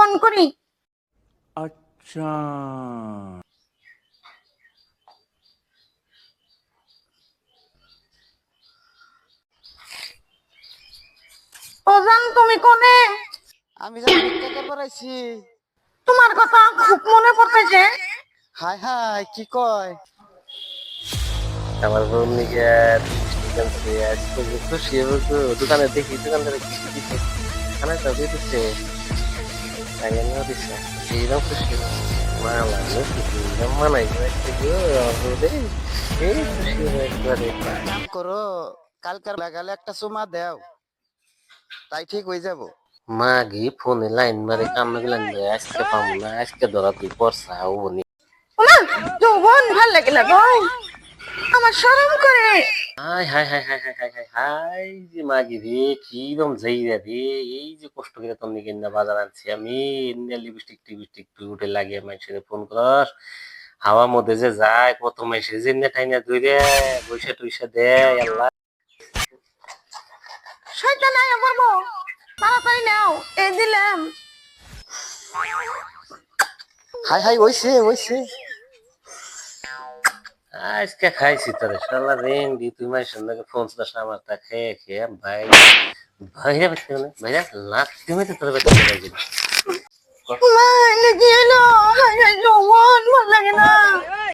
Phone করি। अच्छा ওজান তুমি কোনে? আমি যা ভিক্ষা করবার আইছি। তোমার কথা খুব মনে পড়তেছে। হাই হাই কি কয়? আমার বোন নিকে আজকে আজকে খুশি হবো দোকানে দেখি দোকানদারে কি দিচ্ছে খানা তো দিয়ে দিচ্ছে আগে না দিচ্ছে এইরকম খুশি মা লাগলো খুশি মানাই যাচ্ছে গো রে এই খুশি একবারে কাম করো, কালকার লাগালে একটা চুমা দেও, তাই ঠিক হয়ে যাব। মা গি ফোনে লাইন মারে কাম লাইন মারে আজকে পাবো না আজকে ধরা তুই পড়ছা হবনি ওমা, যৌবন ভাল লাগে না গো, আমার শরম করে। High high high high high high high high যে মাগি রে কিরম যাইরা রে এই যে কষ্ট করে তোর নিকে না বাজার আনছি আমি লিপস্টিক টিপস্টিক তুই উঠে লাগিয়ে মানুষের ফোন করস হাওয়া মধ্যে যে যায় কত মাইসে যে না ঠাইনা ধরে পয়সা টুইসা দেয় আল্লাহ শয়তান আয়া করবো, তাড়াতাড়ি নাও, এই দিলাম। হাই হাই ওইছে ওইছে। আজকে খাইছি তোরে শালা রেন দি তুই মাইসের নাকি ফোন দাস আমার তা খেয়ে খেয়ে ভাই ভাইরা বেঁচে ভাইরা লাখ তুমি তো তোর বেঁচে গেছিল মা, এনে কি এলো? হায় হায়, যৌবন ভাল লাগে না।